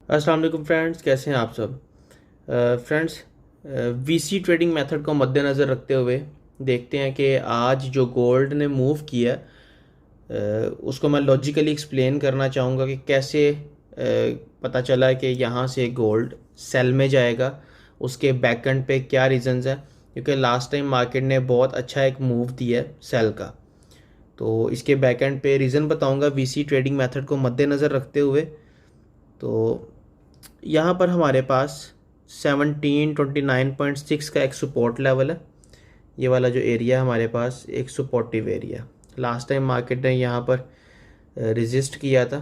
अस्सलाम वालेकुम फ्रेंड्स, कैसे हैं आप सब। फ्रेंड्स, वीसी ट्रेडिंग मेथड को मद्देनज़र रखते हुए देखते हैं कि आज जो गोल्ड ने मूव किया उसको मैं लॉजिकली एक्सप्लेन करना चाहूँगा कि कैसे पता चला कि यहाँ से गोल्ड सेल में जाएगा, उसके बैकएंड पे क्या रीज़न्स है। क्योंकि लास्ट टाइम मार्केट ने बहुत अच्छा एक मूव दिया है सेल का, तो इसके बैकएंड पे रीज़न बताऊँगा वीसी ट्रेडिंग मेथड को मद्देनज़र रखते हुए। तो यहाँ पर हमारे पास 1729.6 का एक सपोर्ट लेवल है। ये वाला जो एरिया है हमारे पास एक supportive area, last time market ने यहाँ पर रेजिस्ट किया था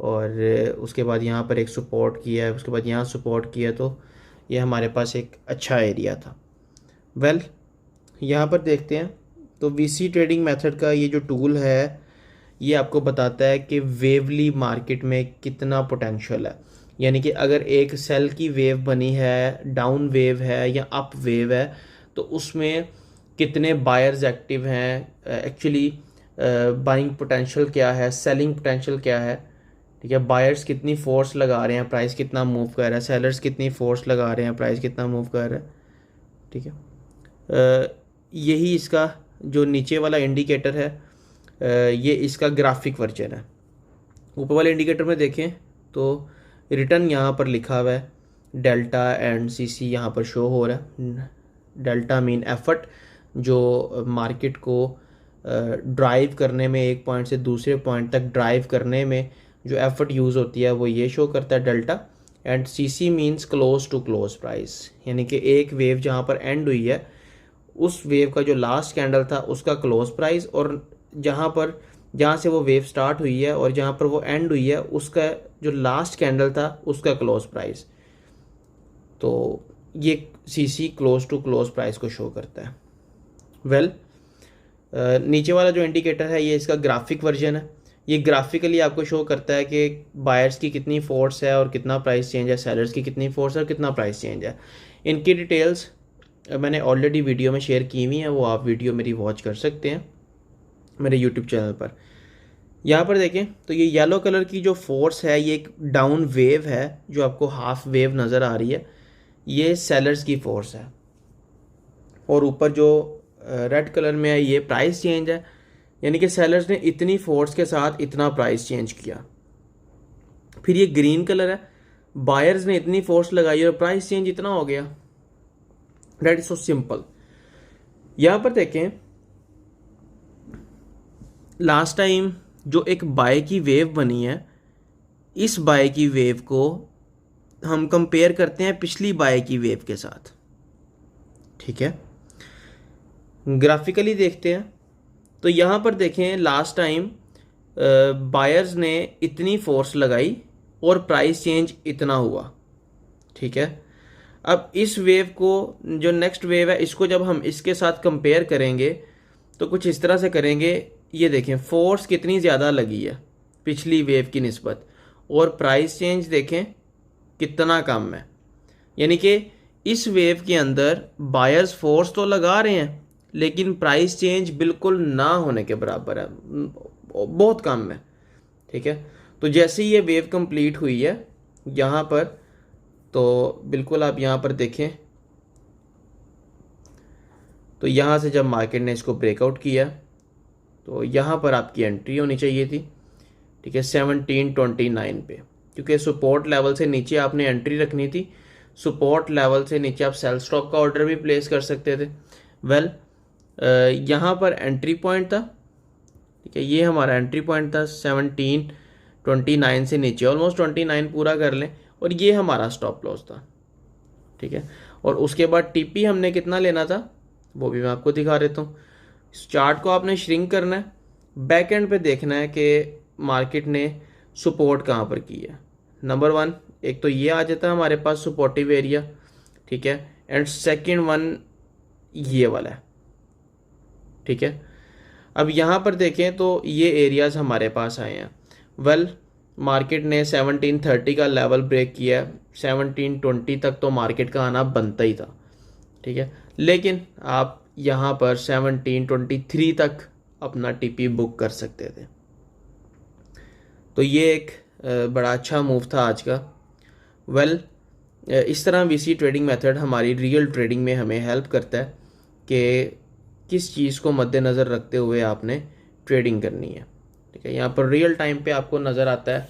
और उसके बाद यहाँ पर एक सपोर्ट किया है, उसके बाद यहाँ सपोर्ट किया, तो ये हमारे पास एक अच्छा एरिया था। वेल, यहाँ पर देखते हैं तो वीसी ट्रेडिंग मेथड का ये जो टूल है ये आपको बताता है कि वेवली मार्केट में कितना पोटेंशियल है। यानी कि अगर एक सेल की वेव बनी है, डाउन वेव है या अप वेव है, तो उसमें कितने बायर्स एक्टिव हैं, एक्चुअली बाइंग पोटेंशियल क्या है, सेलिंग पोटेंशियल क्या है। ठीक है, बायर्स कितनी फोर्स लगा रहे हैं, प्राइस कितना मूव कर रहा है, सेलर्स कितनी फोर्स लगा रहे हैं, प्राइस कितना मूव कर रहा है। ठीक है, यही इसका जो नीचे वाला इंडिकेटर है, ये इसका ग्राफिक वर्जन है। ऊपर वाले इंडिकेटर में देखें तो रिटर्न यहाँ पर लिखा हुआ है, डेल्टा एंड सीसी यहाँ पर शो हो रहा है। डेल्टा मीन एफर्ट, जो मार्केट को ड्राइव करने में, एक पॉइंट से दूसरे पॉइंट तक ड्राइव करने में जो एफर्ट यूज़ होती है वो ये शो करता है delta. And CC means close to close price, यानी कि एक वेव जहाँ पर एंड हुई है उस वेव का जो लास्ट कैंडल था उसका क्लोज प्राइस, और जहाँ से वो वेव स्टार्ट हुई है और जहाँ पर वो एंड हुई है उसका जो लास्ट कैंडल था उसका क्लोज प्राइस। तो ये CC close to close price को शो करता है। वेल, नीचे वाला जो इंडिकेटर है ये इसका ग्राफिक वर्जन है। ये ग्राफिकली आपको शो करता है कि बायर्स की कितनी फोर्स है और कितना प्राइस चेंज है, सेलर्स की कितनी फोर्स है और कितना प्राइस चेंज है। इनकी डिटेल्स मैंने ऑलरेडी वीडियो में शेयर की हुई हैं, वो आप वीडियो मेरी वॉच कर सकते हैं मेरे यूट्यूब चैनल पर। यहाँ पर देखें तो ये येलो कलर की जो फोर्स है ये एक डाउन वेव है, जो आपको हाफ वेव नज़र आ रही है, ये सेलर्स की फोर्स है। और ऊपर जो रेड कलर में है ये प्राइस चेंज है, यानी कि सेलर्स ने इतनी फोर्स के साथ इतना प्राइस चेंज किया। फिर ये ग्रीन कलर है, बायर्स ने इतनी फोर्स लगाई और प्राइस चेंज इतना हो गया। That is so simple. यहाँ पर देखें, लास्ट टाइम जो एक बाय की वेव बनी है, इस बाय की वेव को हम कंपेयर करते हैं पिछली बाय की वेव के साथ। ठीक है, ग्राफिकली देखते हैं तो यहाँ पर देखें लास्ट टाइम बायर्स ने इतनी फोर्स लगाई और प्राइस चेंज इतना हुआ। ठीक है, अब इस वेव को, जो नेक्स्ट वेव है, इसको जब हम इसके साथ कंपेयर करेंगे तो कुछ इस तरह से करेंगे। ये देखें फोर्स कितनी ज़्यादा लगी है पिछली वेव की निस्बत, और प्राइस चेंज देखें कितना कम है। यानी कि इस वेव के अंदर बायर्स फोर्स तो लगा रहे हैं लेकिन प्राइस चेंज बिल्कुल ना होने के बराबर है, बहुत कम है। ठीक है, तो जैसे ही ये वेव कंप्लीट हुई है यहाँ पर, तो बिल्कुल आप यहाँ पर देखें तो यहाँ से जब मार्केट ने इसको ब्रेकआउट किया तो यहाँ पर आपकी एंट्री होनी चाहिए थी। ठीक है, 1729 पे, क्योंकि सपोर्ट लेवल से नीचे आपने एंट्री रखनी थी। सपोर्ट लेवल से नीचे आप सेल स्टॉप का ऑर्डर भी प्लेस कर सकते थे। वेल, यहाँ पर एंट्री पॉइंट था। ठीक है, ये हमारा एंट्री पॉइंट था 1729 से नीचे, ऑलमोस्ट 29 पूरा कर लें, और ये हमारा स्टॉप लॉस था। ठीक है, और उसके बाद टीपी हमने कितना लेना था वो भी मैं आपको दिखा देता हूँ। इस चार्ट को आपने श्रिंक करना है, बैक एंड पे देखना है कि मार्केट ने सपोर्ट कहाँ पर की है। नंबर 1, एक तो ये आ जाता है हमारे पास सपोर्टिव एरिया। ठीक है, एंड सेकंड वन ये वाला है। ठीक है, अब यहाँ पर देखें तो ये एरियाज हमारे पास आए हैं। वेल, मार्केट ने 1730 का लेवल ब्रेक किया, 1720 तक तो मार्केट का आना बनता ही था। ठीक है, लेकिन आप यहाँ पर 1723 तक अपना टीपी बुक कर सकते थे। तो ये एक बड़ा अच्छा मूव था आज का। वेल इस तरह वीसी ट्रेडिंग मेथड हमारी रियल ट्रेडिंग में हमें हेल्प करता है कि किस चीज़ को मद्देनज़र रखते हुए आपने ट्रेडिंग करनी है। ठीक है, यहाँ पर रियल टाइम पे आपको नज़र आता है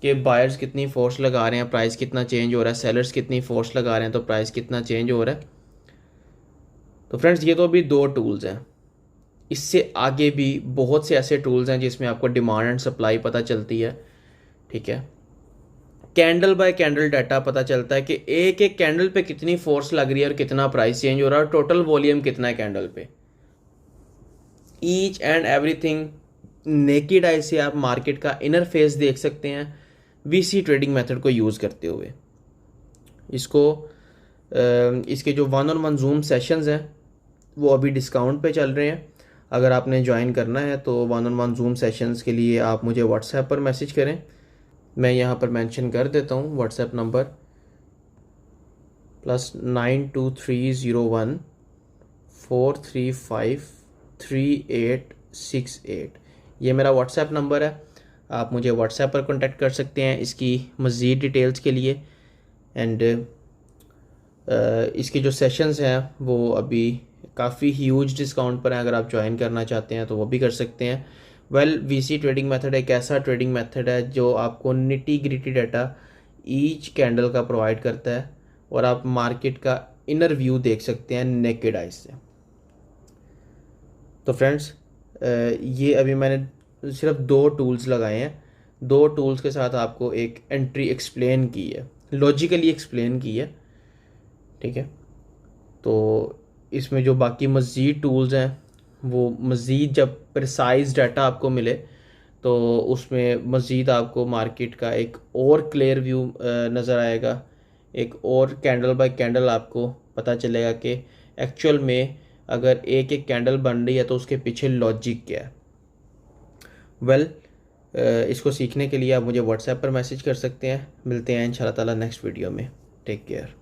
कि बायर्स कितनी फोर्स लगा रहे हैं, प्राइस कितना चेंज हो रहा है, सेलर्स कितनी फोर्स लगा रहे हैं तो प्राइस कितना चेंज हो रहा है। तो फ्रेंड्स ये तो अभी 2 टूल्स हैं, इससे आगे भी बहुत से ऐसे टूल्स हैं जिसमें आपको डिमांड एंड सप्लाई पता चलती है। ठीक है, कैंडल बाय कैंडल डाटा पता चलता है कि एक एक कैंडल पे कितनी फोर्स लग रही है और कितना प्राइस चेंज हो रहा है और टोटल वॉल्यूम कितना है कैंडल पे। Each and everything naked eye से आप मार्केट का इनर फेस देख सकते हैं वीसी ट्रेडिंग मेथड को यूज़ करते हुए। इसके जो 1-on-1 जूम सेशंस हैं वो अभी डिस्काउंट पे चल रहे हैं। अगर आपने ज्वाइन करना है तो 1-on-1 जूम सेशंस के लिए आप मुझे व्हाट्सएप पर मैसेज करें। मैं यहाँ पर मेंशन कर देता हूँ व्हाट्सएप नंबर +923014353868। ये मेरा व्हाट्सएप नंबर है, आप मुझे व्हाट्सएप पर कांटेक्ट कर सकते हैं इसकी मज़ीद डिटेल्स के लिए। एंड इसके जो सेशंस हैं वो अभी काफ़ी ह्यूज डिस्काउंट पर हैं, अगर आप ज्वाइन करना चाहते हैं तो वो भी कर सकते हैं। वीसी ट्रेडिंग मेथड एक ऐसा ट्रेडिंग मेथड है जो आपको nitty gritty data each candle का प्रोवाइड करता है और आप मार्केट का इनर व्यू देख सकते हैं नेकेड आइज से। तो फ्रेंड्स ये अभी मैंने सिर्फ 2 टूल्स लगाए हैं, 2 टूल्स के साथ आपको एक एंट्री एक्सप्लेन की है, लॉजिकली एक्सप्लेन की है। ठीक है, तो इसमें जो बाकी मज़ीद टूल्स हैं वो मज़ीद जब प्रिसाइज डाटा आपको मिले तो उसमें मज़ीद आपको मार्केट का एक और क्लियर व्यू नज़र आएगा, एक और कैंडल बाय कैंडल आपको पता चलेगा कि एक्चुअल में अगर एक एक कैंडल बन रही है तो उसके पीछे लॉजिक क्या है। इसको सीखने के लिए आप मुझे व्हाट्सएप पर मैसेज कर सकते हैं। मिलते हैं इंशाल्लाह ताला नेक्स्ट वीडियो में। Take care.